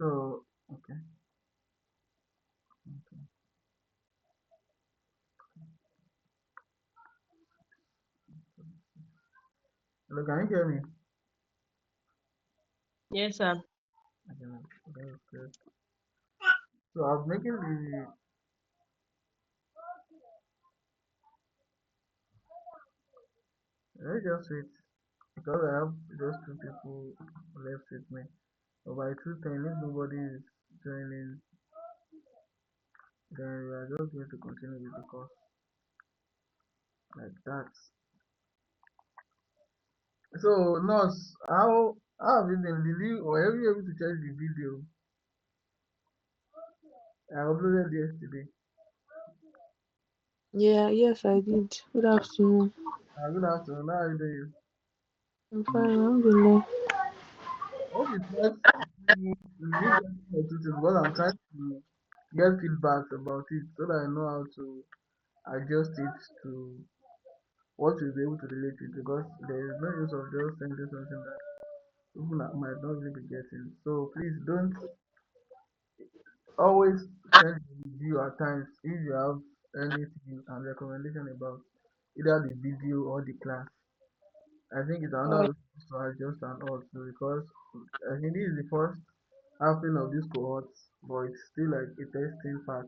So, okay. Okay. Hello, can you hear me? Yes, sir. Okay, no, that's good. So I'm making the, let me just wait because I have just two people left with me. But by 2:10, if nobody is joining, then we are just going to continue with the course like that. So, nurse, how have you been? Did you or were you able to check the video I uploaded yesterday? Yeah, yes, I did. Good afternoon. Good afternoon. How are you doing? I'm fine. Alhamdulillah. I hope it's not me getting notices because I'm trying to get feedback about it so that I know how to adjust it to what you'll be able to relate with because there is no use of just sending something that people might not really be getting. So please don't always send the review at times if you have anything and recommendation about either the video or the class. I think it's Alright. another way to adjust and all too because I think this is the first halving of this cohort, but it's still like a testing part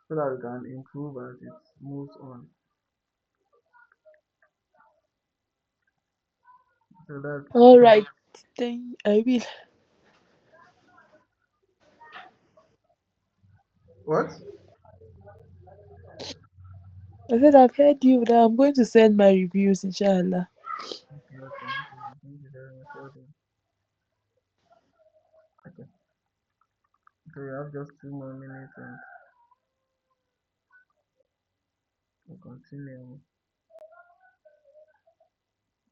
so that we can improve as it moves on. So that's Alright. Then I will. what? I said I've heard you now. I'm going to send my reviews, inshallah. Okay, okay, no problem. Thank you very much. Well done. Okay, so you have just 2 more minutes and we'll continue.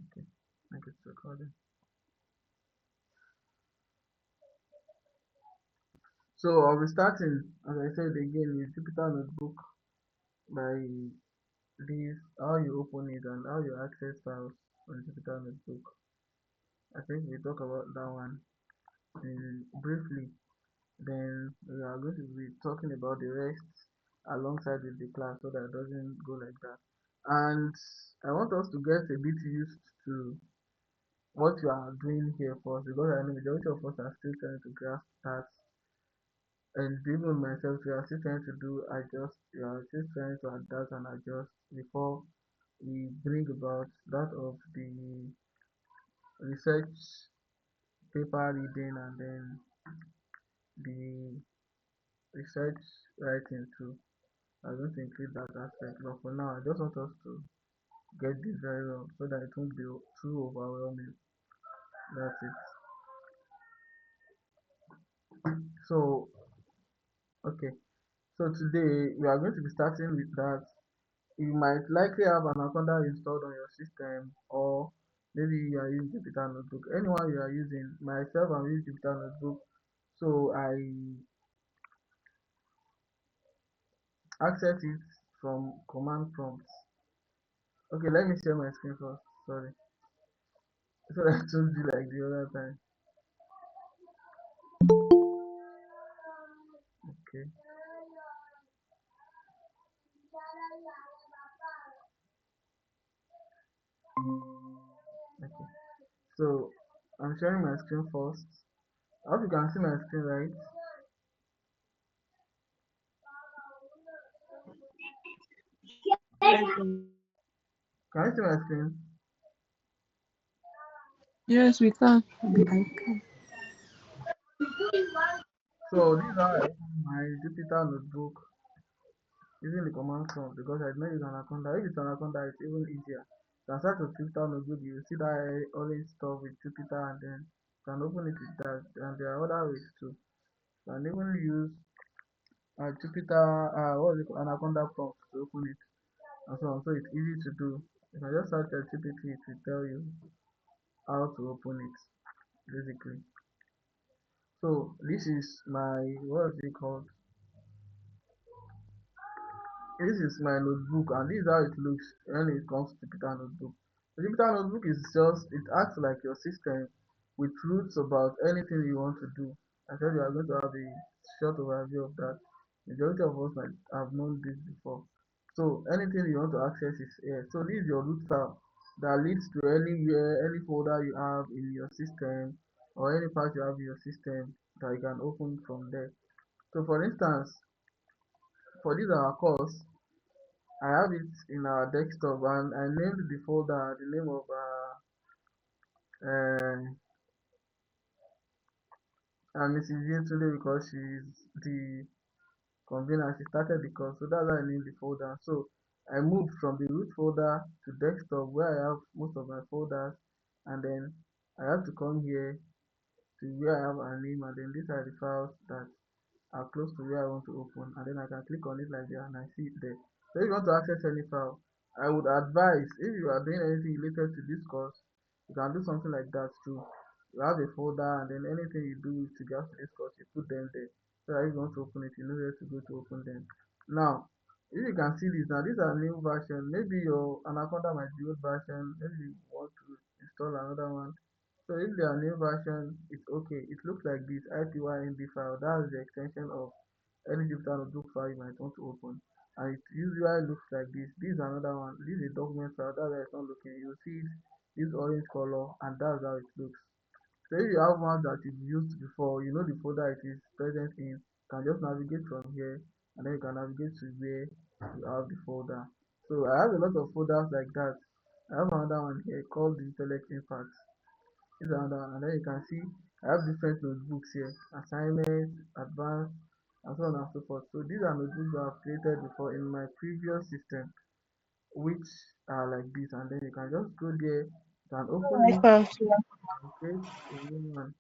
Okay, make it recording. So I'll be starting, as I said again, with Jupyter Notebook by this how you open it and how you access files on Jupyter Notebook. I think we talk about that one briefly. Then we are going to be talking about the rest alongside with the class so that it doesn't go like that. And I want us to get a bit used to what you are doing here first because I know majority of us are still trying to grasp that and even myself we are still trying to do adjust, we are still trying to adapt and adjust before we bring about that of the research paper reading and then the research writing too. I'm going to include that aspect. But for now, I just want us to get this very well so that it won't be too overwhelming. That's it. So, okay. So today we are going to be starting with that. You might likely have an Anaconda installed on your system, or maybe you are using Jupyter Notebook. Anyone you are using, myself, I'm using Jupyter Notebook. So I access it from command prompts. Okay, let me share my screen first. Sorry. So I told you like the other time. Okay. Okay. So I'm sharing my screen first. I hope you can see my screen, right? Can you see my screen? Yes, we can. I can. So this is how I open my Jupyter notebook using the command prompt because I know use Anaconda. If it's Anaconda, it's even easier. You can start with Jupyter notebook, you will see that orange stuff with Jupyter and then you can open it with that. And there are other ways too. You can even use Jupyter, what is it called? Anaconda prompt to open it and so on. So it's easy to do. You can just search GPT, it will tell you how to open it basically. So this is my what is it called? This is my notebook and this is how it looks when it comes to Jupyter notebook. The Jupyter notebook is just it acts like your system with rules about anything you want to do. I said we are going to have a short overview of that. Majority of us might have known this before. So anything you want to access is here. So this is your root file that leads to anywhere, any folder you have in your system or any part you have in your system that you can open from there. So for instance, for this our course, I have it in our desktop and I named the folder the name of Mrs. Yetunde because she's the convener. She started the course, so that's why I named the folder. So I moved from the root folder to desktop where I have most of my folders, and then I have to come here to where I have a name, and then these are the files that are close to where I want to open, and then I can click on it like that and I see it there. So if you want to access any file, I would advise if you are doing anything related to this course, you can do something like that too. You have a folder and then anything you do with regards to this course, you put them there. So that if you want to open it, you know where to go to open them. Now, if you can see this now, these are new version. Maybe your Anaconda might be old version. Maybe you want to install another one. So if they are new version, it's okay. It looks like this IPYNB file. That's the extension of any Jupyter notebook file you might want to open. And it usually looks like this. This is another one. This is a document file. That's why it's not looking. You see it, this orange color, and that's how it looks. So if you have one that you've used before, you know the folder it is present in, you can just navigate from here, and then you can navigate to where you have the folder. So I have a lot of folders like that. I have another one here called the Intellect Impact. This is another one. And then you can see I have different notebooks here, assignment, advanced, and so on and so forth. So these are notebooks that I've created before in my previous system, which are like this. And then you can just go there, you can open it, Welcome. and create a new one.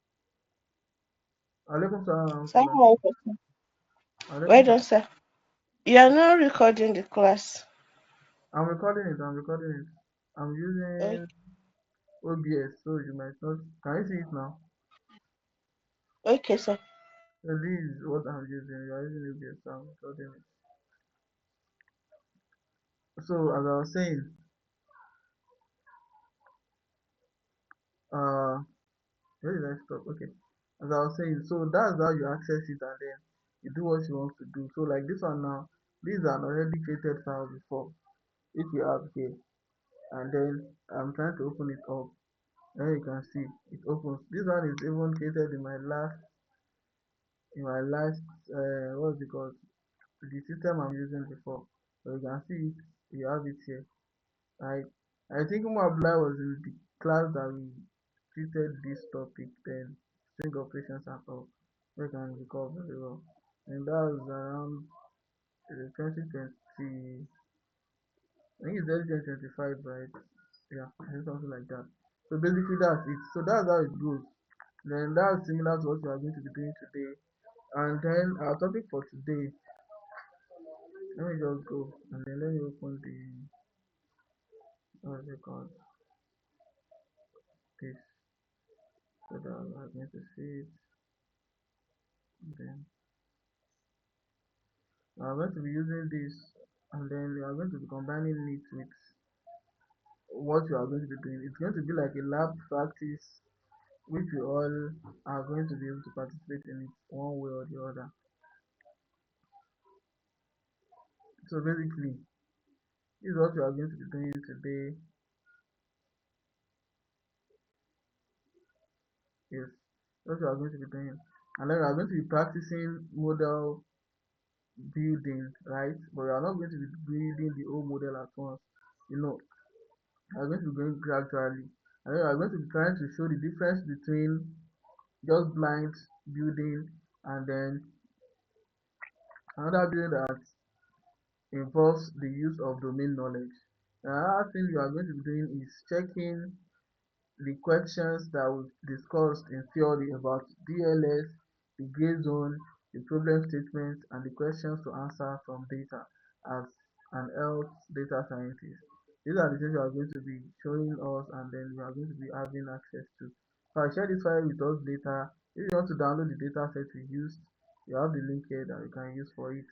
Alaikum salam wa rahmatullah. Someone, well Alaikum done, salam. sir. You are not recording the class. I'm recording it. I'm recording it. I'm Okay, using OBS, so you might not. Can you see it now? okay, sir. So this is what I'm using. You are using OBS, so I'm recording it. So as I was saying, uh, where did I stop? Okay. As I was saying, so that's how you access it, and then you do what you want to do. So like this one now, this is an already created file before, which we have here, and then I'm trying to open it up. Then you can see it opens. This one is even created in my last what's it called? The system I'm using before. So you can see it, you have it here. Right. I think Abdullah was in the class that we treated this topic then, string operations and all. I can recall very well. And that was around 2020, I think it's early 2025, right? Yeah, I think something like that. So basically that's it. So that's how it goes. Then that's similar to what we are going to be doing today. And then our topic for today, let me just go and then let me open the, what's it called, this, so that we are going to see it. Then we are going to be using this, and then we are going to be combining it with what we are going to be doing. It's going to be like a lab practice, which we all are going to be able to participate in it one way or the other. So basically, this is what we are going to be doing today. Yes, what we are going to be doing. And then we are going to be practicing model building, right? But we are not going to be building the whole model at once. You know, we are going to be going gradually. And then we are going to be trying to show the difference between just blind building and then another building that involves the use of domain knowledge. Another thing you are going to be doing is checking the questions that we discussed in theory about DLS, the gray zone, the problem statement, and the questions to answer from data as an health data scientist. These are the things we are going to be showing us and then we are going to be having access to. So I share this file with us later. If you want to download the data set we used, you have the link here that you can use for it.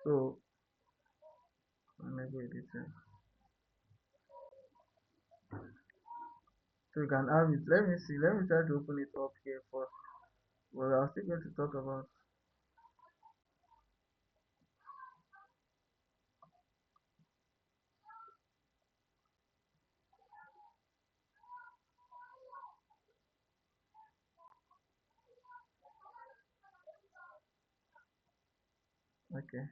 So let me go edit it. So you can have it. Let me see. Let me try to open it up here first. Well, we are still going to talk about. Okay,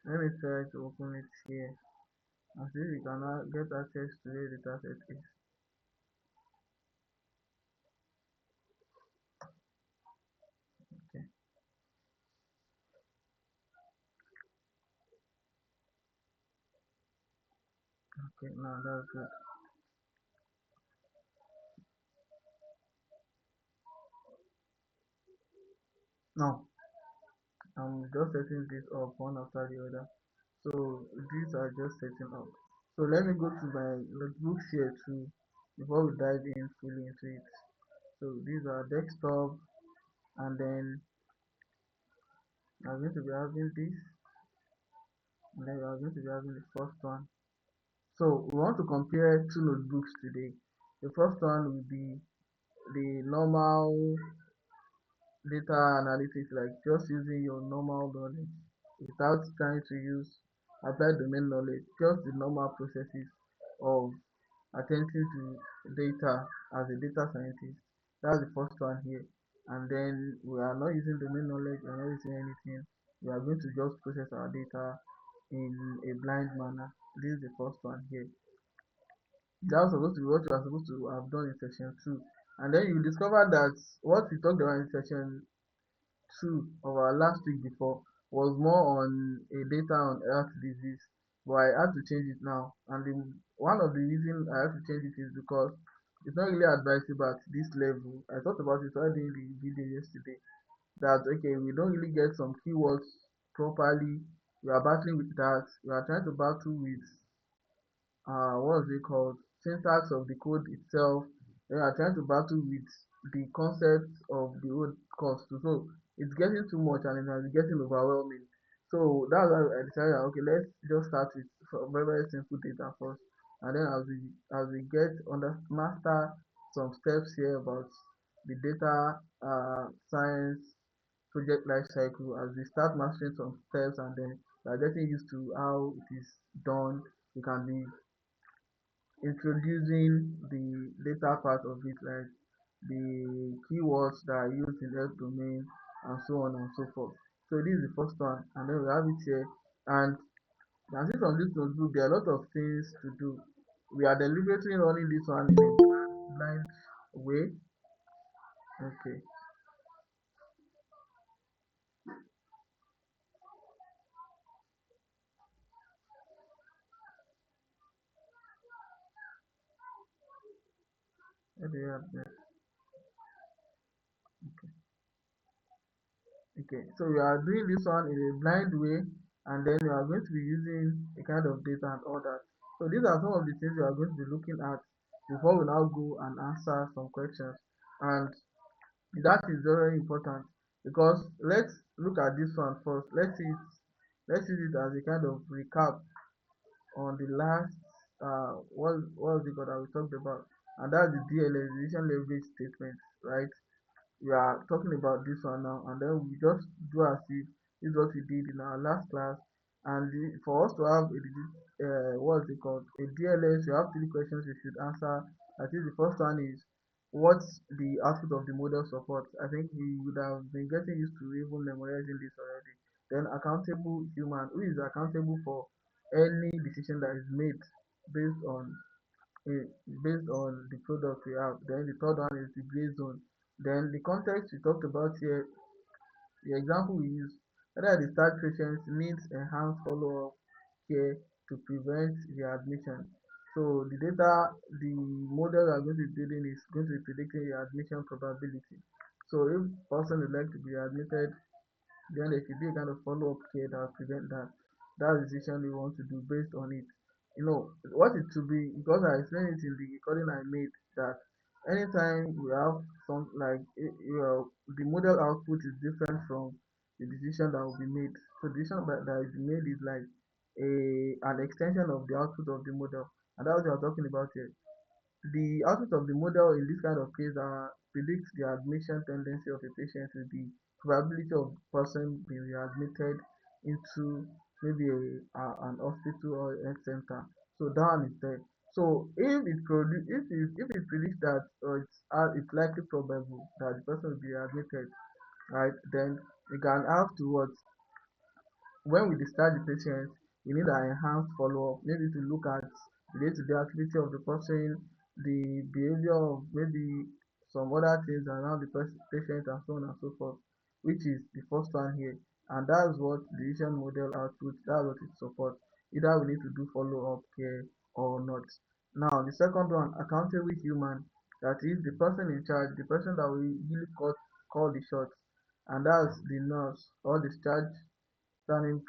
let me try to open it here and see if we can now get access to where the dataset is. Okay, okay, now that's good. Now, I'm just setting this up one after the other. So these are just setting up. So let me go to my notebooks here too before we dive in fully into it. So these are desktop, and then I'm going to be having this, and then we are going to be having the first one. So we want to compare two notebooks today. The first one will be the normal data analytics, like just using your normal knowledge without trying to use applied domain knowledge, just the normal processes of attempting to data as a data scientist. That's the first one here. And then we are not using domain knowledge, we are not using anything. We are going to just process our data in a blind manner. This is the first one here. That's supposed to be what you are supposed to have done in section 2. And then you discover that what we talked about in section 2 of our last week before was more on a data on heart disease, but I had to change it now. And one of the reasons I had to change it is because it's not really advisable at this level. I thought about it while doing the video yesterday that okay, we don't really get some keywords properly. We are battling with that. We are trying to battle with what's it called, syntax of the code itself. Then are trying to battle with the concept of the whole course too. So it's getting too much and it's getting overwhelming. So that's why I decided okay, let's just start with very very simple data first, and then as we get under master some steps here about the data science project life cycle, as we start mastering some steps and then we are getting used to how it is done, we can be introducing the data part of it, like the keywords that are used in health domain and so on and so forth. So this is the first one, and then we have it here. And you can see from this notebook, there are a lot of things to do. We are deliberately running this one in a blind way. Okay, what do you have there? Okay, so we are doing this one in a blind way, and then we are going to be using a kind of data and all that. So these are some of the things we are going to be looking at before we now go and answer some questions. And that is very important because let's look at this one first. Let's use it as a kind of recap on the last what was it called that we talked about, and that's the DLS, decision leverage statement, right? We are talking about this one now, and then we just do as if this is what we did in our last class. And for us to have what is it called, a DLS, you have three questions you should answer. I think the first one is what's the output of the model support. I think we would have been getting used to even memorizing this already. Then accountable human, who is accountable for any decision that is made based on eh, based on the product we have. Then the third one is the gray zone. Then the context we talked about here, the example we use, whether the start patients needs enhanced follow-up care to prevent readmission. So the data, the model we are going to be building is going to be predicting readmission probability. So if person would like to be admitted, then there should be a kind of follow-up care that will prevent that. That's the decision we want to do based on it. You know, what it should be, because I explained it in the recording I made, that anytime we have some like the model output is different from the decision that will be made. So the decision that is made is like an extension of the output of the model. And that's what we are talking about here. The output of the model in this kind of case predicts the admission tendency of a patient with the probability of person being readmitted into maybe an hospital or a health center. So that one is there. So if it predicts that it's likely probable that the person will be admitted, right, then you can have to what when we discharge the patient, we need an enhanced follow-up, maybe to look at the day-to-day activity of the person, the behavior of maybe some other things around the patient, and so on and so forth, which is the first one here. And that's what the decision model output, that's what it supports. Either we need to do follow-up care or not. Now, the second one, accountable human, that is the person in charge, the person that will really call the shots, and that's the nurse or discharge planning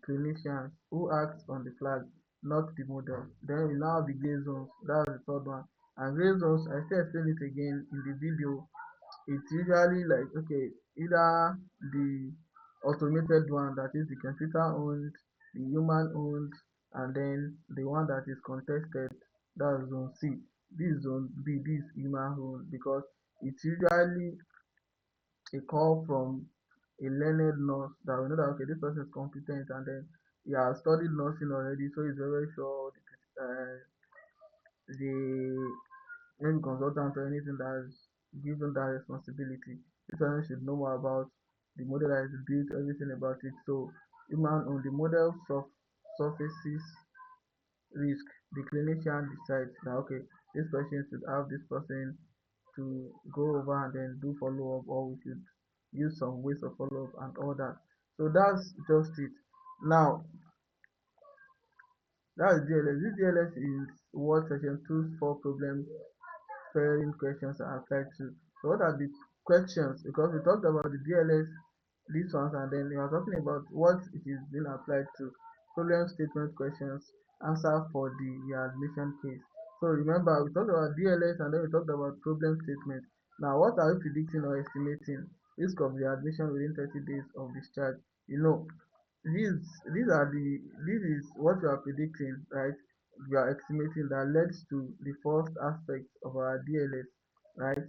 clinicians who act on the flag, not the model. Then we now have the gray zones. That's the third one. And gray zones, I still explain it again in the video. It's usually like, okay, either the automated one, that is the computer owned, the human owned, and then the one that is contested, that's zone C. This zone B, this human owned, because it's usually a call from a learned nurse that we know that okay, this person is competent, and then he has studied nursing already, so he's very sure the maybe consultant or anything that is given that responsibility. This person should know more about the model that is built, everything about it. So human on the model surfaces risk, the clinician decides that okay, this person should have this person to go over and then do follow up, or we should use some ways of follow up and all that. So that's just it. Now, that's DLS. This DLS is what section 2 for problem pairing questions are applied to. So what are the questions? Because we talked about the DLS, these ones, and then we are talking about what it is being applied to. Problem statement questions, answer for the readmission case. So remember, we talked about DLS and then we talked about problem statement. Now, what are we predicting or estimating? Risk of readmission within 30 days of discharge. You know, these these are the this is what you are predicting, right? You are estimating that leads to the first aspect of our DLS, right?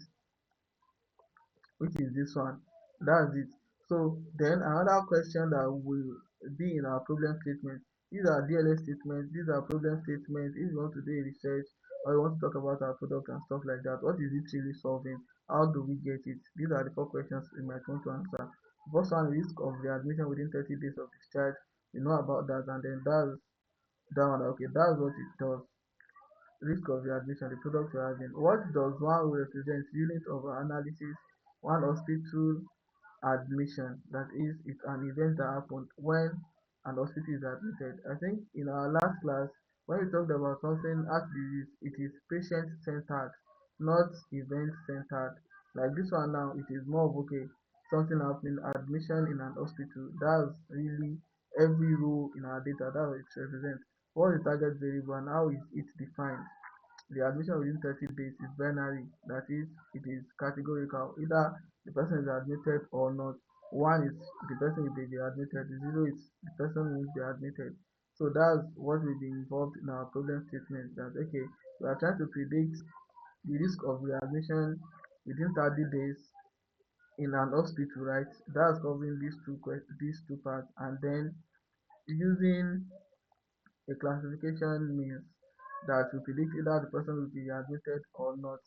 Which is this one. That's it. So then another question that will be in our problem statement. These are DLS statements, these are problem statements. If you want to do a research or you want to talk about our product and stuff like that, what is it really solving? How do we get it? These are the four questions we might want to answer. First one, risk of readmission within 30 days of discharge. You know about that, and then that's that one. Okay, that's what it does. Risk of readmission, the product you're having. What does one represent? Unit of analysis, one hospital admission. That is, it's an event that happened when an hospital is admitted. I think in our last class, when we talked about something as disease, it is patient centered, not event centered. Like this one now, it is more of okay, something happening, admission in an hospital. That's really every row in our data. That's what it represents. What is the target variable and how is it defined? The admission within 30 days is binary, that is, it is categorical. Either the person is admitted or not. One is the person will be admitted, zero is the person won't be admitted. So that's what will be involved in our problem statement. That okay, we are trying to predict the risk of readmission within 30 days in an hospital, right? That's covering these two parts, and then using a classification means that we predict either the person will be admitted or not.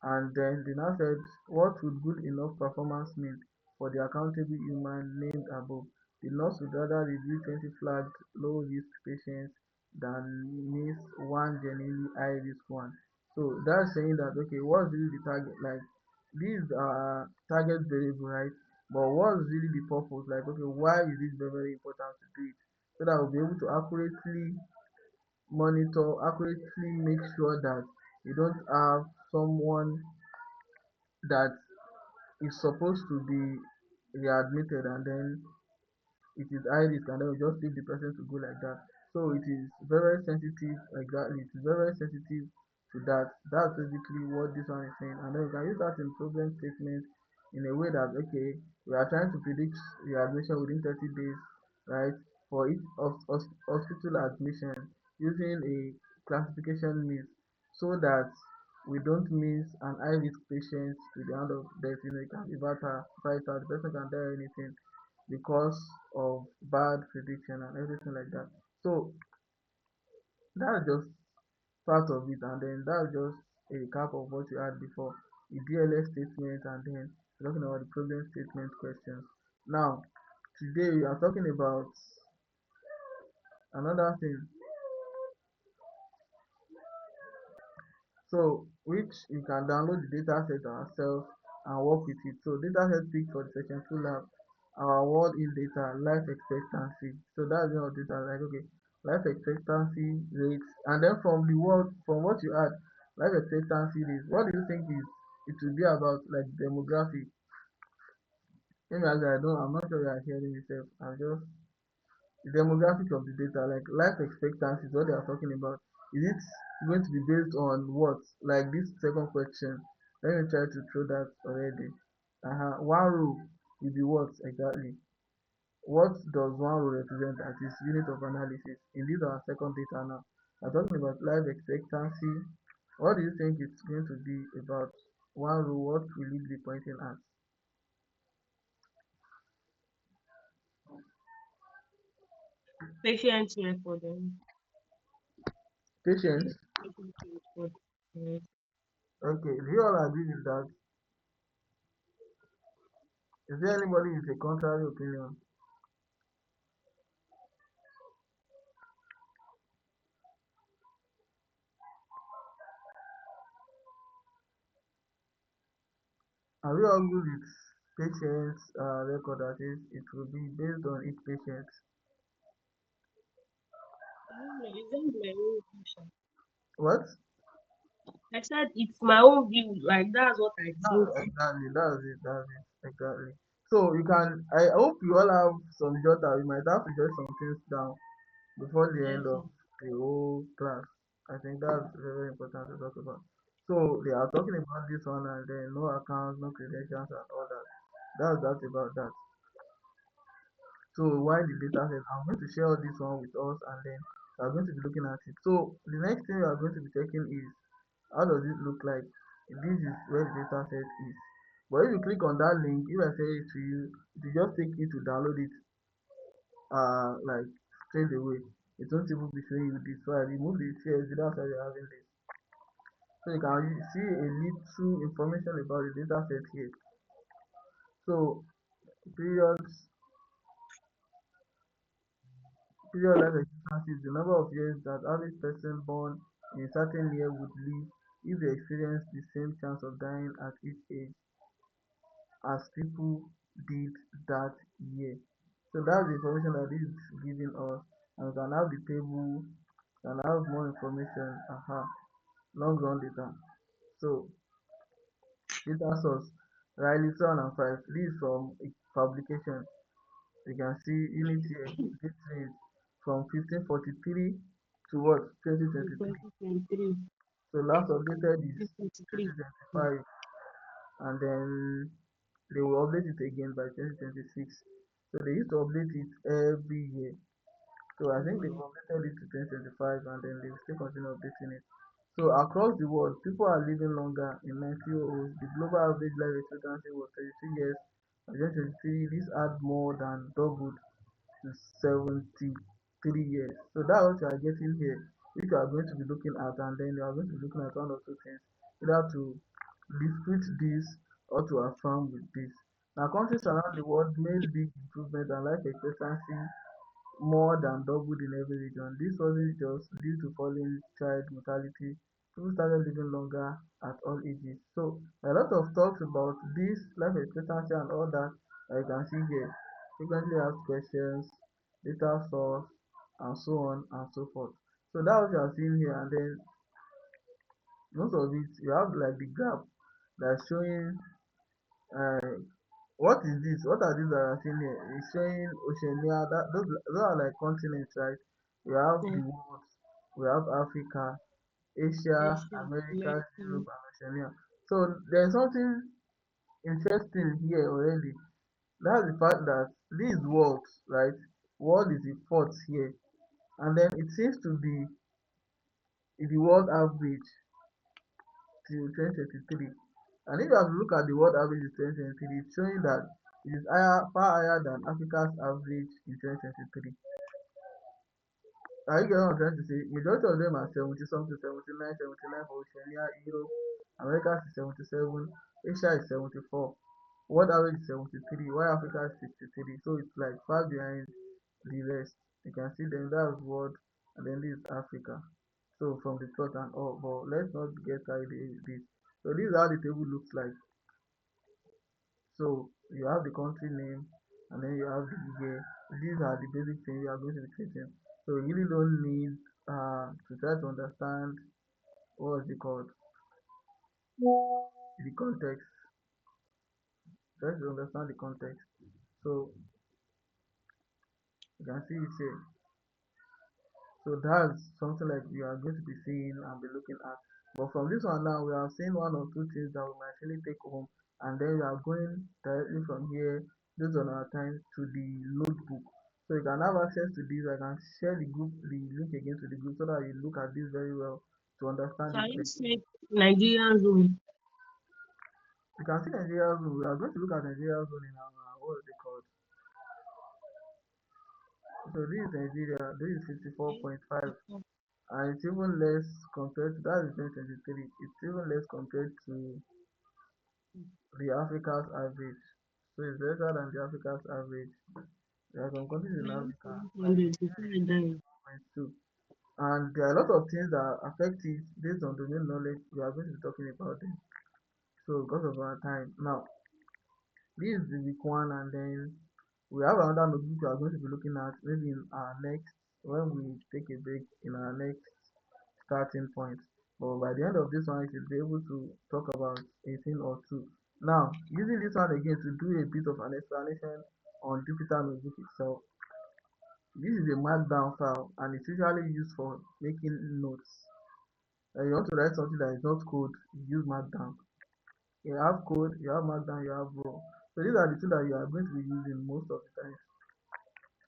And then they now said, what would good enough performance mean for the accountable human named above? The nurse would rather review 20 flagged low risk patients than miss one genuinely high risk one. So that's saying that, okay, what's really the target? Like, these are target variable, right? But what's really the purpose? Like, okay, why is it very, very important to do it? So that we'll be able to accurately monitor, accurately make sure that you don't have someone that is supposed to be readmitted and then it is high risk and then we just leave the person to go like that. So it is very sensitive, exactly. It is very sensitive to that. That's basically what this one is saying. And then we can use that in problem statement in a way that okay, we are trying to predict readmission within 30 days, right? for each hospital admission using a classification list so that we don't miss an high risk patient to the hand of death. It can be vital, the person can die anything because of bad prediction and everything like that. So that's just part of it, and then that's just a recap of what you had before, the DLS statement, and then talking about the problem statement questions. Now, today we are talking about another thing, so which you can download the data set ourselves and work with it. So data set picked for the section 2 lab, our world in data, life expectancy. So that's your data, like okay, life expectancy rates, and then from the world, from what you had, life expectancy rates, what do you think is it will be about, like demographic? Maybe as I don't, I'm not sure you are hearing yourself. I'm just the demographic of the data, like life expectancy is what they are talking about. Is it going to be based on what? Like this second question. Let me try to throw that already. One row will be what exactly? What does one row represent as its unit of analysis? In this our second data now. We're talking about life expectancy. What do you think it's going to be about? One row, what will it be pointing at? Patient recording. Patience. Patient record. Yes. Okay, do you all agree with that? Is there anybody with a contrary opinion? Are we all good with patient's record, that is, it will be based on each patient? I don't know. Is that my own view? What? I said it's my own view. Like that's what I think. Yeah, exactly, that's it, exactly. So you can, I hope you all have some jota, you might have to jot some things down before the Yes. end of the whole class. I think that's very, very important to talk about. So they are talking about this one, and then no accounts, no credentials and all that. That's about that. So while the data set, I'm going to share all this one with us, and then we are going to be looking at it. So the next thing we are going to be checking is how does it look like? This is where the data set is. But if you click on that link, if I say it to you, it will just take you to download it like straight away. It won't even be showing you this. So I remove the CSV, that's why you're having this. So you can see a little information about the data set here. So periods period life expectancy is the number of years that average person born in a certain year would live if they experience the same chance of dying at each age as people did that year. So that's the information that is giving us. And we can have the table, can have more information. Long run data. So data source, Riley 205. This is from a publication. You can see unit here. This is from 1543 to what? In 2023. 2023. So last updated is 2023. Hmm. 2025, and then they will update it again by 2026. So they used to update it every year. So I think they've Mm. updated it to 2025, and then they will still continue updating it. So across the world, people are living longer. In 1900, the global average life expectancy was 32 years. By 2023, this had more than doubled to 73 years. So that's what you are getting here. If you are going to be looking at, and then you are going to be looking at one or two things, either to dispute this or to affirm with this. Now, countries around the world made big improvement and life expectancy more than doubled in every region. This wasn't just due to falling child mortality. People started living longer at all ages. So a lot of talks about this life expectancy and all that you can see here. Frequently asked questions, data source, and so on and so forth. So that's what you are seeing here, and then most of it you have like the graph that's showing uh, what is this? What are these that are seeing here? It's showing Oceania. Those are like continents, right? We have Yeah. the world, we have Africa, Asia, Asia, America, America. Europe, and Oceania. So there's something interesting here already. That's the fact that these worlds, right? World is the fourth here, and then it seems to be the world average till 2023. And if you have to look at the world average in 2023, it's showing that it is far higher than Africa's average in 2023. Are you getting what I'm trying to say? Majority of them are 70 something, 79, 79 for Oceania, Europe, America is 77, Asia is 74, world average is 73, while Africa is 63. So it's like far behind the rest. You can see them, that's world, and then this is Africa. So from the top and all, but let's not get carried away with this. So this is how the table looks like. So you have the country name, and then you have the year. These are the basic things you are going to be treating. So you really don't need to try to understand what is it called, the context. Try to understand the context. So you can see it here. So that's something like we are going to be seeing and be looking at. But from this one now, we are seeing one or two things that we might actually take home, and then we are going directly from here, based on our time, to the notebook. So you can have access to this. I can share the link again to the group so that you look at this very well to understand So it are you better. saying Nigerian zone? You can see Nigeria zone. We are going to look at Nigeria zone in our what is it called? So this is Nigeria. This is Okay. 54.5. And it's even less compared to that is 2023. It's even less compared to the Africa's average. So it's better than the Africa's average. There are some countries in Africa like 100 before I die. 2. And there are a lot of things that affect it based on domain knowledge. We are going to be talking about them. So because of our time. Now, this is the week one, and then we have another notebook we are going to be looking at maybe in our next, when we take a break in our next starting point. But by the end of this one, you should be able to talk about 18 or 2. Now, using this one again to do a bit of an explanation on Jupyter Notebook itself. This is a markdown file, and it's usually used for making notes. You want to write something that is not code, you use markdown. You have code, you have markdown, you have raw. So these are the two that you are going to be using most of the time.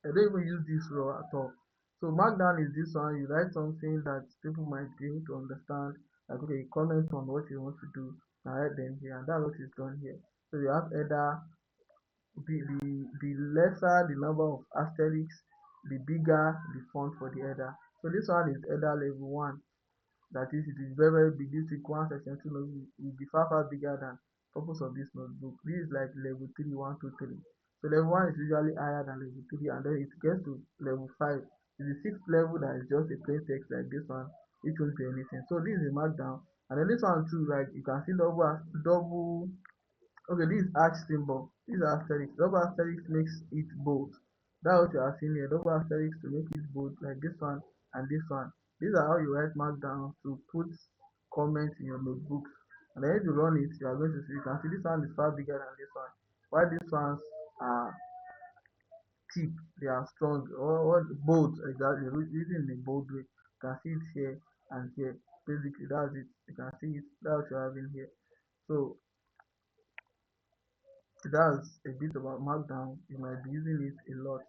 I don't even use this raw at all. So markdown is this one, you write something that people might be able to understand. Like, okay, you comment on what you want to do, and write them here, and that's what is done here. So you have either the lesser the number of asterisks, the bigger the font for the header. So this one is header level 1. That is, it is very, very big. This one section 2 notebook will be far, far bigger than purpose of this notebook. This is like level 3, 1, 2, 3. So level 1 is usually higher than level 3, and then it gets to level 5. It's the sixth level that is just a plain text like this one, which won't be anything. So this is a markdown. And then this one too, like you can see double. Okay, this is arch symbol. This is asterisk. Double asterisk makes it bold. That's what you are seeing here. Double asterisk to make it bold, like this one and this one. These are how you write markdown to put comments in your notebooks. And then if you run it, you are going to see. You can see this one is far bigger than this one. While these ones are thick, they are strong, or bold exactly. Using in a bold way. You can see it here and here. Basically, that's it. You can see it. That's what you have in here. So that's a bit about Markdown. You might be using it a lot.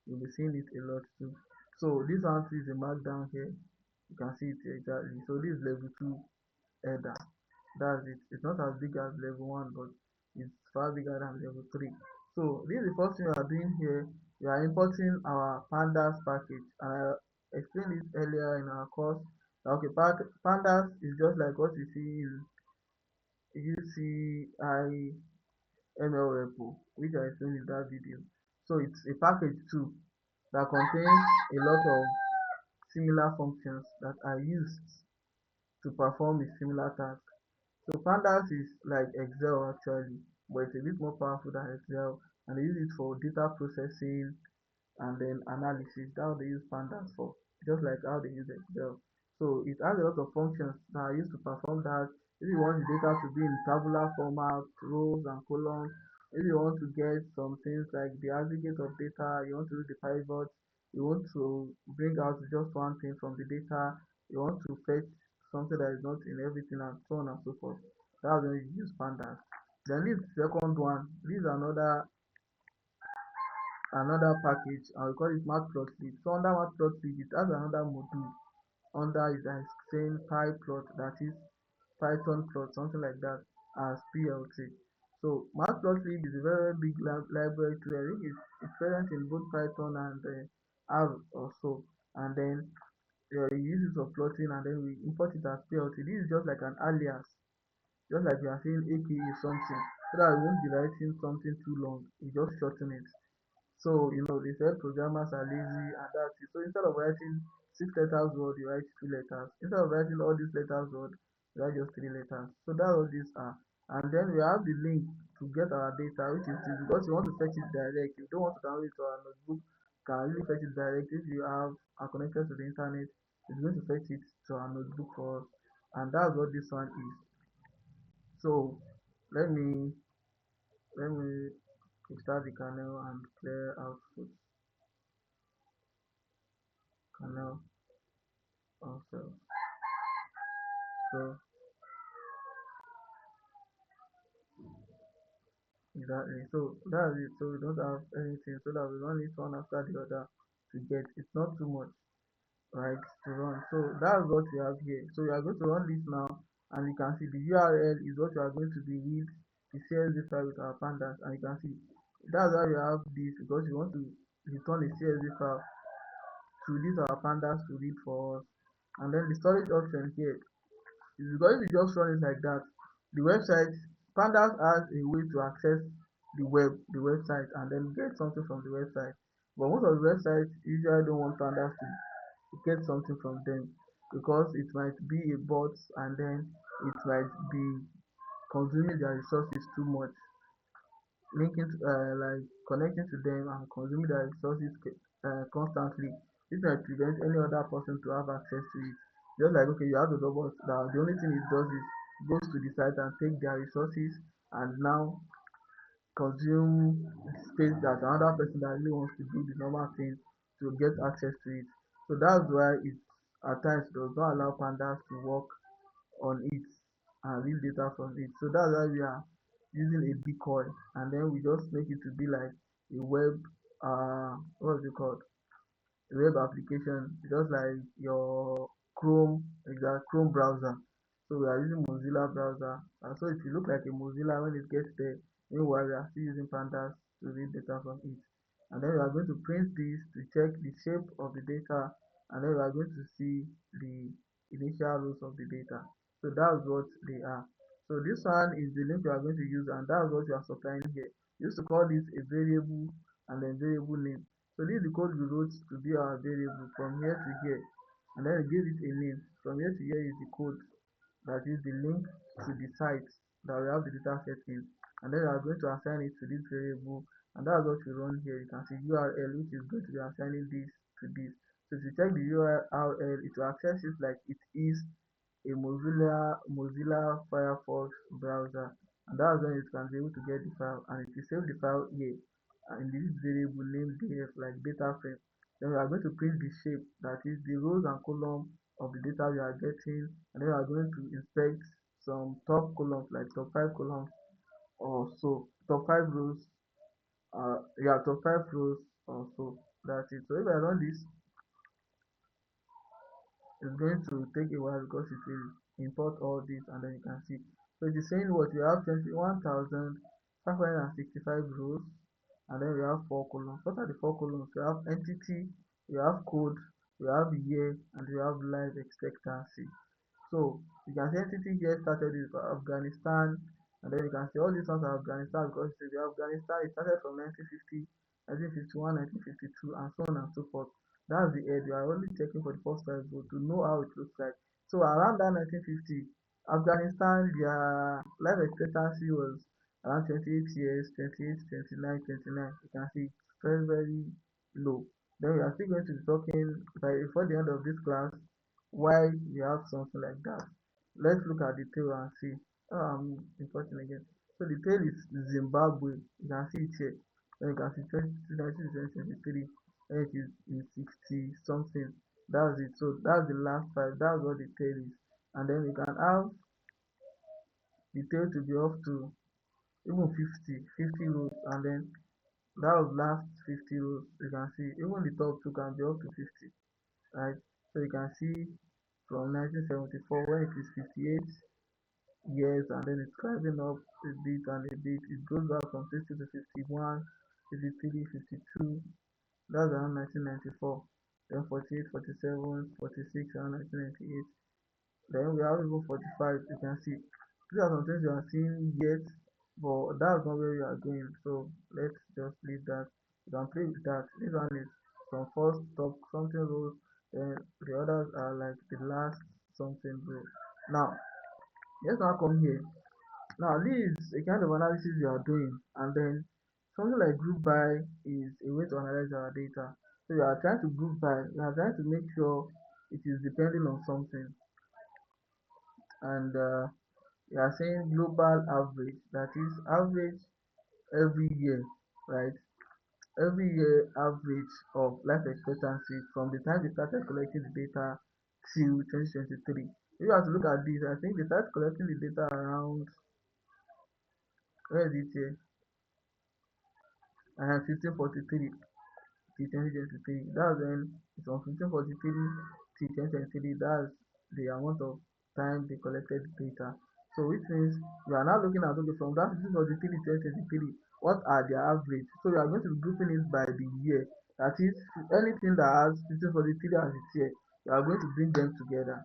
You'll be seeing it a lot too. So this one is a Markdown here. You can see it here exactly. So this is level 2 header. That's it. It's not as big as level 1, but it's far bigger than level 3. So this is the first thing we are doing here. We are importing our pandas package. And I explained it earlier in our course. Okay, pandas is just like what you see in UCI ML repo, which I explained in that video. So it's a package too that contains a lot of similar functions that are used to perform a similar task. So pandas is like Excel actually, but it's a bit more powerful than Excel, and they use it for data processing and then analysis. That's what they use pandas for, just like how they use Excel. So it has a lot of functions that are used to perform that. If you want the data to be in tabular format, rows and columns, if you want to get some things like the aggregate of data, you want to do the pivot, you want to bring out just one thing from the data, you want to fetch something that is not in everything, and so on and so forth. That's when you use pandas. Then this second one, this is another another package and we call it matplotlib. So under matplotlib, it has another module under it that is saying pyplot, that is Python plot, something like that, as PLT. So matplotlib is a very big library too. I think it's present in both Python and R also. And then you use it for plotting and then we import it as PLT. This is just like an alias, just like we are saying AKA something, so that we won't be writing something too long. We just shorten it. So, they said programmers are lazy and that's it. So instead of writing six letters word, you write two letters. Instead of writing all these letters word, you write just three letters. So that's what these are. And then we have the link to get our data, which is this, because you want to fetch it direct. You don't want to download it to our notebook, you can really fetch it direct. If you are connected to the internet, it's going to fetch it to our notebook for us. And that's what this one is. So let me let me start the kernel and clear output kernel also. So exactly. So that's it. So we don't have anything so that we don't need one after the other to get. It's not too much, right, to run. So that's what we have here. So we are going to run this now, and you can see the URL is what we are going to be with the CSV file with our pandas, and you can see that's why we have this, because we want to return a CSV file to these our pandas to read for us. And then the storage option here is because if you just run it like that, the website, pandas has a way to access the website and then get something from the website. But most of the websites usually don't want pandas to get something from them, because it might be a bot and then it might be consuming their resources too much, linking like connecting to them and consuming their resources constantly. This might prevent any other person to have access to it. Just like, okay, you have a robot that the only thing it does is goes to the site and take their resources and now consume space that another person that really wants to do the normal thing to get access to it. So that's why it at times does not allow pandas to work on it and read data from it. So that's why we are using a decoy, and then we just make it to be like a web, what's it called? A web application, just like your Chrome, exact Chrome browser. So we are using Mozilla browser, and so it will look like a Mozilla when it gets there. Meanwhile, we are still using pandas to read data from it. And then we are going to print this to check the shape of the data, and then we are going to see the initial rows of the data. So that's what they are. So this one is the link we are going to use, and that's what we are supplying here. We used to call this a variable and then variable name. So this is the code we wrote to be our variable from here to here, and then we give it a name. From here to here is the code, that is the link to the site that we have the data set in, and then we are going to assign it to this variable, and that's what we run here. You can see URL, which is going to be assigning this to this. So if you check the URL, it will access it like it is a Mozilla Firefox browser, and that's when it can be able to get the file. And if you save the file here in this variable named df like data frame, then we are going to print the shape, that is the rows and columns of the data we are getting, and then we are going to inspect some top columns, like top 5 columns or so, top 5 rows, yeah, top 5 rows or so. That's it. So if I run this, it's going to take a while because it will import all this, and then you can see. So it is saying what we have 21,565 rows, and then we have 4 columns. What are the 4 columns? We have entity, we have code, we have year, and we have life expectancy. So you can see entity here started with Afghanistan, and then you can see all these ones are Afghanistan, because Afghanistan, it started from 1950, 1951, 1952, and so on and so forth. That's the head. We are only checking for the first 5 rows to know how it looks like. So around that 1950, Afghanistan, their life expectancy was around 28 years, 28, 29, 29. You can see it's very, very low. Then we are still going to be talking by before the end of this class why we have something like that. Let's look at the tail and see. Oh, I'm importing again. So the tail is Zimbabwe. You can see it here. Then you can see 2019 to 2023. And it is in 60 something. That's it. So that's the last 5. That's what the tail is. And then you can have the tail to be up to even 50 rows, and then That was last 50 rows. You can see even the top two can be up to 50, right? So you can see from 1974 when it is 58 years and then it's climbing up a bit and a bit. It goes back from 60 to 51, 53, 52. That's around 1994. Then 48, 47, 46 around 1998. Then we have even 45. You can see these are some things you are seeing yet, but that's not where you are going. So let's just leave that. You can play with that. This one is from first top something row, then the others are like the last something row. Now let's now come here. Now this is a kind of analysis you are doing, and then something like group by is a way to analyze our data. So you are trying to group by, you are trying to make sure it is depending on something, and you are saying global average, that is average every year, right? Every year average of life expectancy from the time they started collecting the data till 2023. If you have to look at this, I think they started collecting the data around, where is it here? 1543 till 2023. That's when it's from 1543 till 2023. That's the amount of time they collected data. So which means we are now looking at, okay, from that 1543 to 2023, what are their average? So we are going to be grouping it by the year. That is, anything that has 1543 as its year, we are going to bring them together.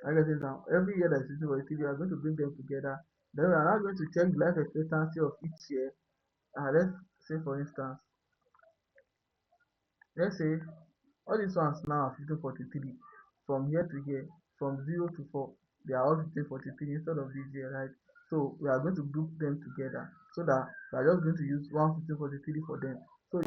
I get it now. Every year that is 1543, we are going to bring them together. Then we are now going to check the life expectancy of each year. Let's say, for instance, let's say all these ones now are 1543. From here to here, from 0 to 4, they are all 1543 instead of this here, right? So we are going to group them together so that we are just going to use one 1543 for them. So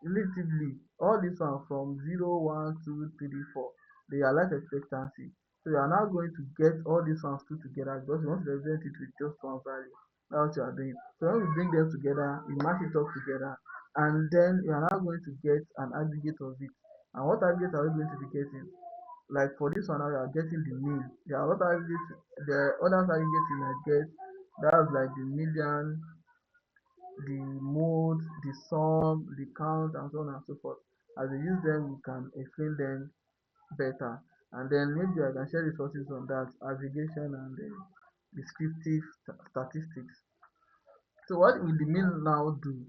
relatively, all these ones from 0, 1, 2, 3, 4, they are life expectancy. So you are now going to get all these ones put together because you want to represent it with just one value. That's what you are doing. So when we bring them together, we match it up together, and then you are now going to get an aggregate of it. And what aggregate are we going to be getting? Like for this one now, you are getting the mean. There are other aggregates, the other aggregates you might get. That's like the median, the mode, the sum, the count, and so on and so forth. As we use them, we can explain them better. And then maybe I can share resources on that, aggregation and descriptive statistics. So what will the mean now do?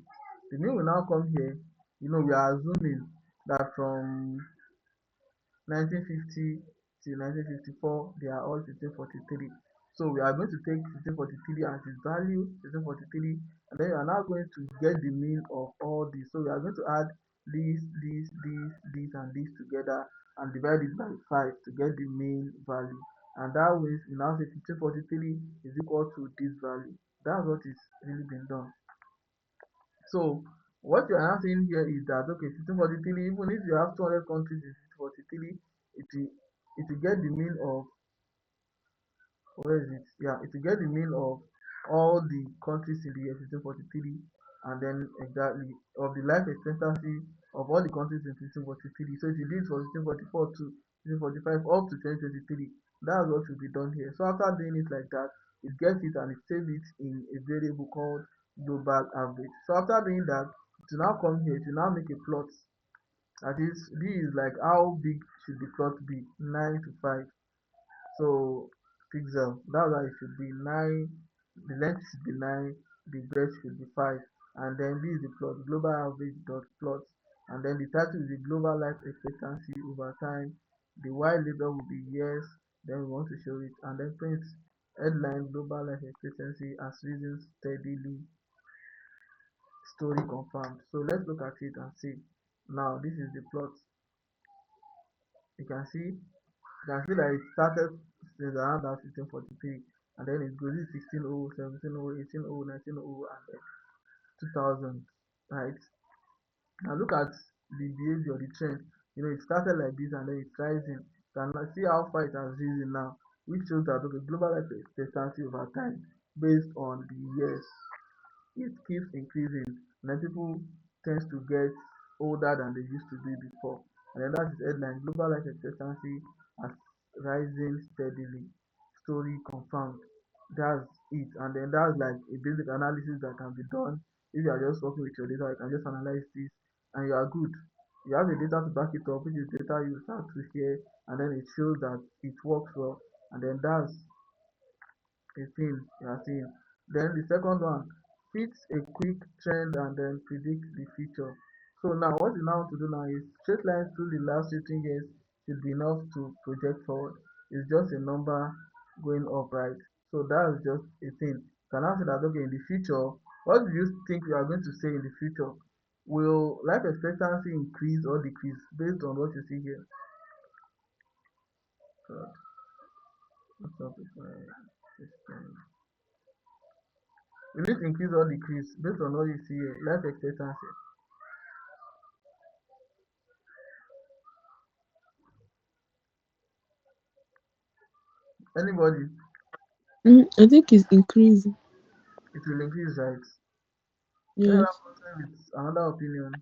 The mean will now come here. We are assuming that from 1950 till 1954, they are all 1543. So we are going to take 1543 as its value, 1543, and then we are now going to get the mean of all these. So we are going to add this, and this together and divide it by 5 to get the mean value. And that way, we now say 1543 is equal to this value. That's what is really been done. So what you are now saying here is that, okay, 1543, even if you have 200 countries in 1543, it will get the mean of, where is it? Yeah, it will get the mean of all the countries in the year 1543, and then exactly of the life expectancy of all the countries in 1543. So if you do it for 1544 to 1545 up to 2023, that's what will be done here. So after doing it like that, it gets it and it saves it in a variable called global average. So after doing that, to now come here, to now make a plot. That is, this is like how big should the plot be? 9 to 5. So pixel, that's how it should be. 9, the length should be 9, the breadth should be 5. And then this is the plot, global average dot plot. And then the title is the global life expectancy over time. The Y label will be years. Then we want to show it. And then print headline, global life expectancy as risen steadily, story confirmed. So let's look at it and see. Now this is the plot. You can see that it started since around that 1543, and then it goes 1600, 1700, 1800, 1900, and then 2000, right? Now look at the behavior, the trend. It started like this and then it's rising. You can see how far it has risen now, which shows that, okay, global life expectancy over time based on the years, it keeps increasing, and then people tends to get older than they used to be before. And then that's the headline: global life expectancy has rising steadily, story confirmed. That's it. And then that's like a basic analysis that can be done If you are just working with your data, you can just analyze this and you are good. You have the data to back it up, which is data you start to share, and then it shows that it works well, and then that's a thing you are seeing. Then the second one fits a quick trend and then predict the future. So now what you now want to do now is straight lines through the last 15 years should be enough to project forward. It's just a number going up, right? So that's just a thing. You can now say that okay, in the future, what do you think we are going to say in the future? Will life expectancy increase or decrease based on what you see here? So, what's up with my system? Will it increase or decrease based on what you see here? Life expectancy. Anybody? I think it's increasing. It will increase, right? Any other Yes. person with another opinion?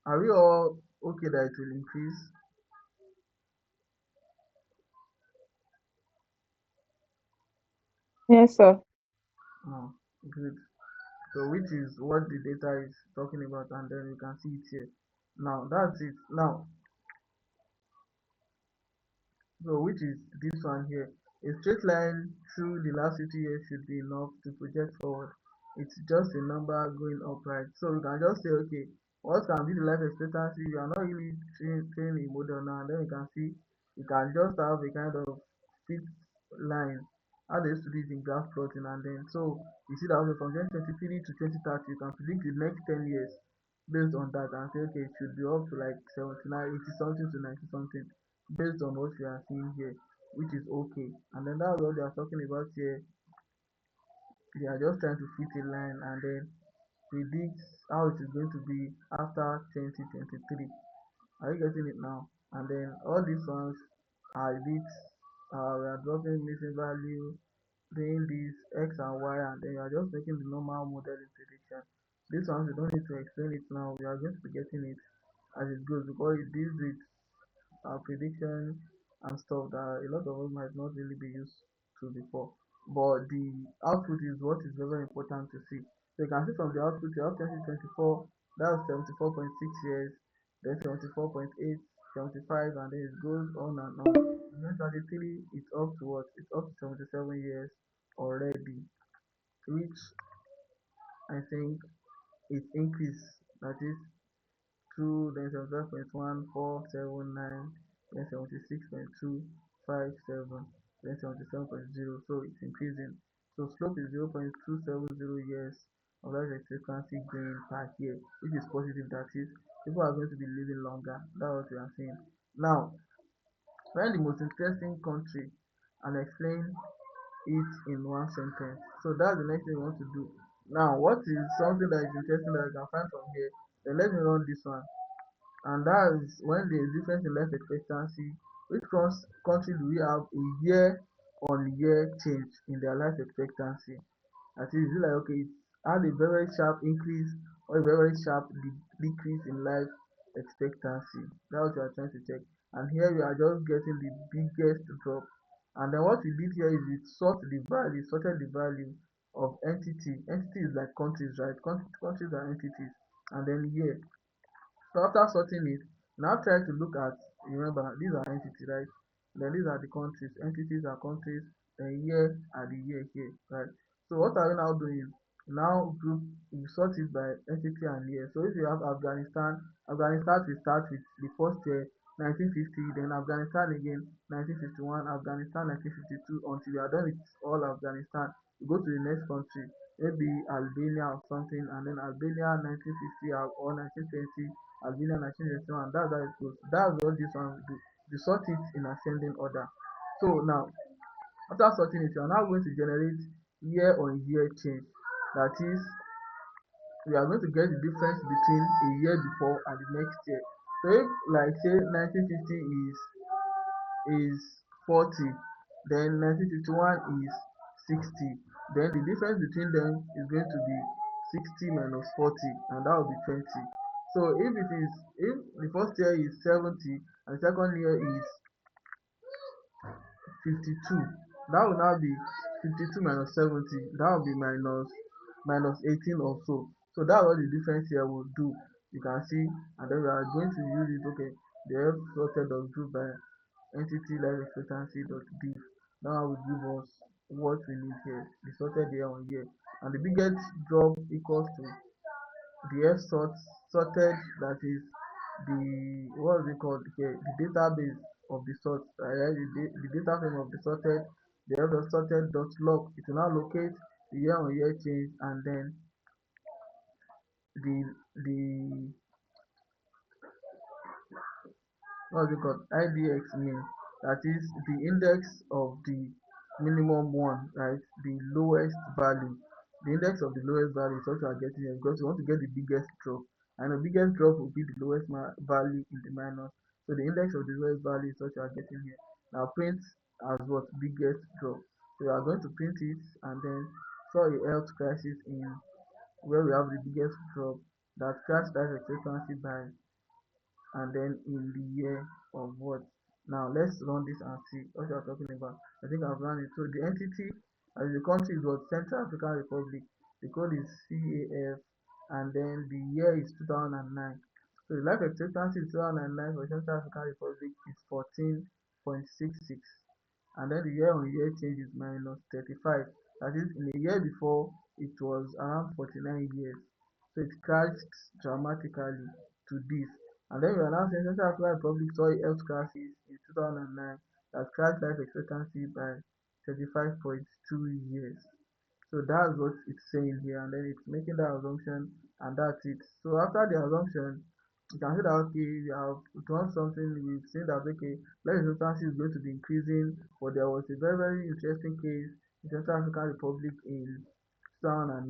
Are we all okay that it will increase? Yes, sir. Oh, good. So which is what the data is talking about, and then you can see it here. Now that's it. Now, so which is this one here. A straight line through the last 50 years should be enough to project forward. It's just a number going upright. So we can just say, okay, what can be the life expectancy? You are not really training a model now, and then you can see you can just have a kind of fixed line. How they used to do it in graph plotting, and then so you see that okay, from 2023 to 2030, you can predict the next 10 years based on that and say, okay, it should be up to like 79, 80 something to 90 something based on what we are seeing here, which is okay. And then that's what they are talking about here. They are just trying to fit a line and then predict how it is going to be after 2023. Are you getting it now? And then all these ones are bit we are dropping missing value, doing this X and Y, and then you are just making the normal modeling prediction. This ones we don't need to explain it now. We are going to be getting it as it goes because it deals with prediction and stuff that a lot of us might not really be used to before. But the output is what is very important to see. So you can see from the output, you have 2024, that's 74.6 years, then 74.8, 75, and then it goes on and on. 2023, it's up to what? It's up to 77 years already, which I think is increase. That is two, then 75.1479, then 76.257, then 77.0. So it's increasing. So slope is 0.270 years of life expectancy gain per year, which is positive. That is, people are going to be living longer. That's what we are saying. Now, find the most interesting country and explain it in one sentence. So that's the next thing we want to do. Now, what is something that is interesting that I can find from here? Then let me run this one. And that is when there is difference in life expectancy. Which country do we have a year on year change in their life expectancy? That is it like okay, it had a very sharp increase or a very sharp decrease in life expectancy. That's what we are trying to check. And here we are just getting the biggest drop. And then what we did here is we sorted the value of entity. Entity is like countries, right? Countries are entities. And then here so after sorting it, now try to look at, remember, these are entities, right? Then these are the countries. Entities are countries. Then here are the year here, right? So what are we now doing? Now group, we sort it by entity and year. So if you have Afghanistan, Afghanistan will start with the first year, 1950, then Afghanistan again, 1951, Afghanistan 1952, until we are done with all Afghanistan. We go to the next country, maybe Albania or something, and then Albania 1950 or 1920, Albania 1981. That's how it goes. That's what this one will do. You sort it in ascending order. So now, after sorting it, you are now going to generate year on year change. That is, we are going to get the difference between a year before and the next year. So if like say 1950 is 40, then 1951 is 60, then the difference between them is going to be 60 minus 40, and that will be 20. So if the first year is 70 and the second year is 52. That will now be 52 minus 70. That will be minus 18 or so. So that's what the difference here will do. You can see, and then we are going to use it. Okay, the F sorted of group by entity life expectancy dot diff. Now will give us what we need here, the sorted year on year, and the biggest drop equals to the F sorted, that is the, what is it called here, the database of the sort, the data frame of the sorted, the F dot sorted dot log. It will now locate the year on year change, and then the what's it called, IDX mean, that is the index of the minimum one, right? The lowest value, the index of the lowest value is what you are getting here, because you want to get the biggest drop, and the biggest drop will be the lowest value in the minus. So the index of the lowest value is what you are getting here. Now print as what, biggest drop. So you are going to print it, and then saw a health crisis in where we have the biggest drop, that crash life expectancy by, and then in the year of what. Now let's run this and see what you are talking about. I think I've run it. So the entity as the country is what, Central African Republic. The code is CAF, and then the year is 2009. So the life expectancy in 2009 for Central African Republic is 14.66, and then the year on year change is minus 35. That is, in a year before it was around 49 years. So it crashed dramatically to this. And then we are now saying Central African Republic saw a health crisis in 2009 that crashed life expectancy by 35.2 years. So that's what it's saying here, and then it's making that assumption, and that's it. So after the assumption, you can see that okay, we have done something, we've seen that okay, life expectancy is going to be increasing, but there was a very, very interesting case in Central African Republic in 2009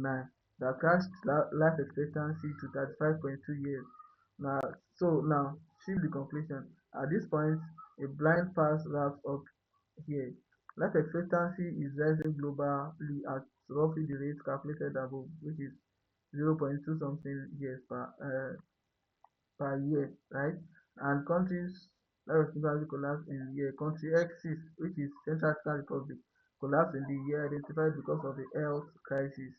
that crashed life expectancy to 35.2 years. Now, so now, shift the conclusion. At this point, a blind pass wraps up here. Life expectancy is rising globally at roughly the rate calculated above, which is 0.2 something years per year, right? And countries life expectancy collapse in the year. Country X, which is Central African Republic, collapsed in the year identified because of the health crisis.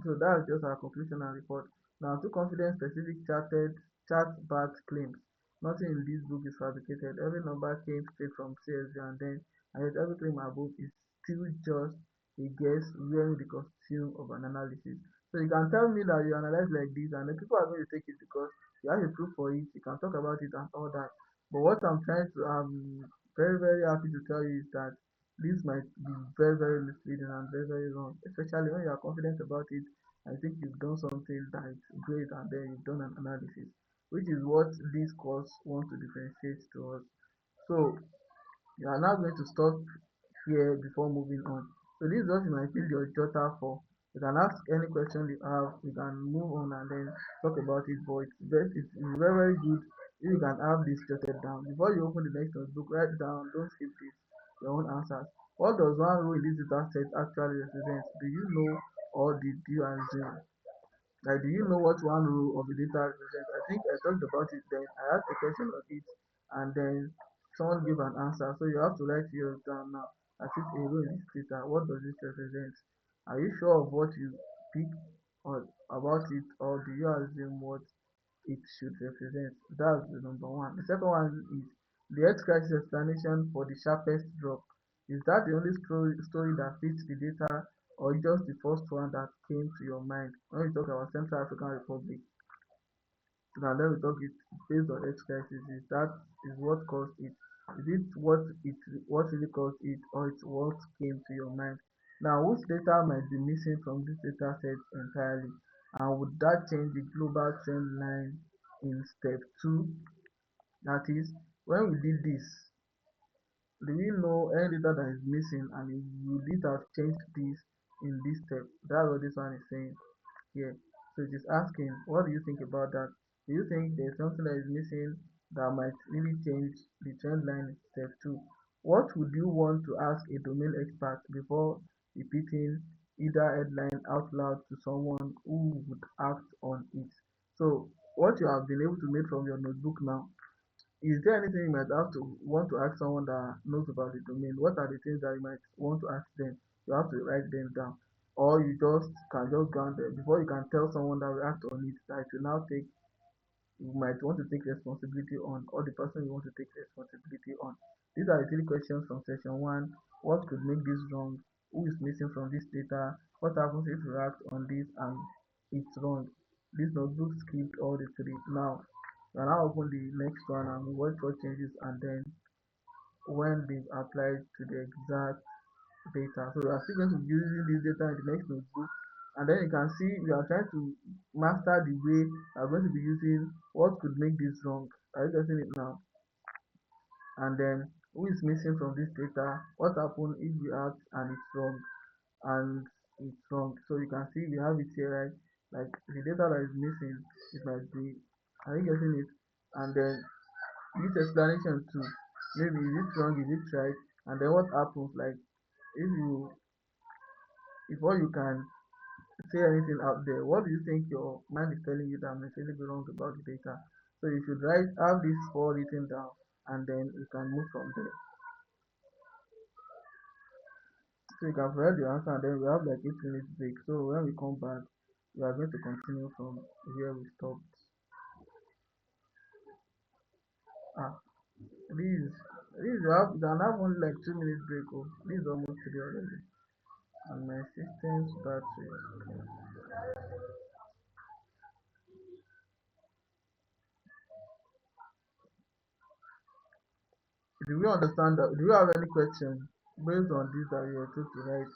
So that's just our conclusion and report. Now, two confidence specific chart-backed claims. Nothing in this book is fabricated. Every number came straight from CSV, and yet every claim above is still just a guess wearing the costume of an analysis. So you can tell me that you analyze like this, and then people are going to take it because you have a proof for it, you can talk about it and all that. But what I'm very, very happy to tell you is that this might be very, very misleading and very, very wrong, especially when you are confident about it. I think you've done something that is great, and then you've done an analysis, which is what this course wants to differentiate to us. So you are now going to stop here before moving on. So this is what you might fill your jotter for. You can ask any question you have, you can move on and then talk about it, but it's very, very good if you can have this jotted down. Before you open the next notebook, write down, don't skip this, your own answers. What does one row in this data set actually represent? Do you know, or did you assume? Like, do you know what one rule of the data represents? I think I talked about it then. I asked a question on it, and then someone gave an answer. So you have to write yours down now. That is a rule in this data. What does it represent? Are you sure of what you pick or about it, or do you assume what it should represent? That's the number one. The second one is the health crisis explanation for the sharpest drop. Is that the only story that fits the data, or just the first one that came to your mind when we talk about Central African Republic? Now let me talk it based on health crisis. Is that is what caused it? Is it what really caused it, or it's what came to your mind? Now, which data might be missing from this data set entirely, and would that change the global trend line in step two? That is, when we did this, do we know any data that is missing, and would it have changed this in this step? That's what this one is saying here. So it is asking, what do you think about that? Do you think there's something that is missing that might really change the trend line in step two? What would you want to ask a domain expert before repeating either headline out loud to someone who would act on it? So what you have been able to make from your notebook now is there anything you might have to want to ask someone that knows about the domain? What are the things that you might want to ask them? You have to write them down. Or you just can just go on there before you can tell someone that will act on it, that will now take, you might want to take responsibility on, or the person you want to take responsibility on. These are the three questions from section one. What could make this wrong? Who is missing from this data? What happens if you act on this and it's wrong? This notebook skipped all the three. Now, we now open the next one and we watch what changes and then when they've applied to the exact data. So we are still going to be using this data in the next notebook. And then you can see we are trying to master the way we are going to be using what could make this wrong. Are you getting it now? And then who is missing from this data? What happened if we act and it's wrong? And it's wrong. So you can see we have it here, right? Like the data that is missing, it might be, are you getting it? And then this explanation too. Maybe is it wrong, is it right? And then what happens, like if you, before you can say anything out there, what do you think your mind is telling you that may really be wrong about the data? So you should write, have this four written down, and then you can move from there. So you can provide your answer, and then we have like 8 minutes break. So when we come back, we are going to continue from where we stopped. Ah, this you can have only like 2 minutes break. Oh, this is almost three already, and my system starts with. Do we understand that? Do you have any question based on this that you were told to write?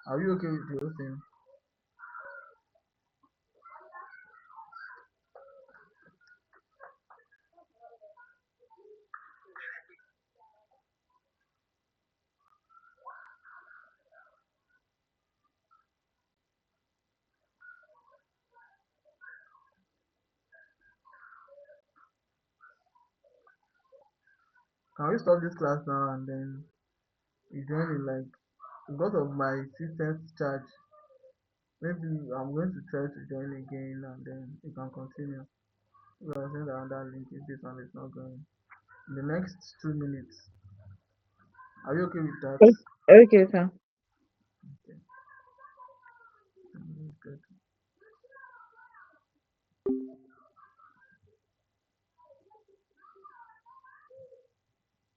Are you okay with the whole thing? Can we stop this class now and then you join in, like, because of my system's charge? Maybe I'm going to try to join again and then you can continue. We are send another link if this one is not going. In the next 2 minutes. Are you okay with that? Okay, sir. Okay. Good.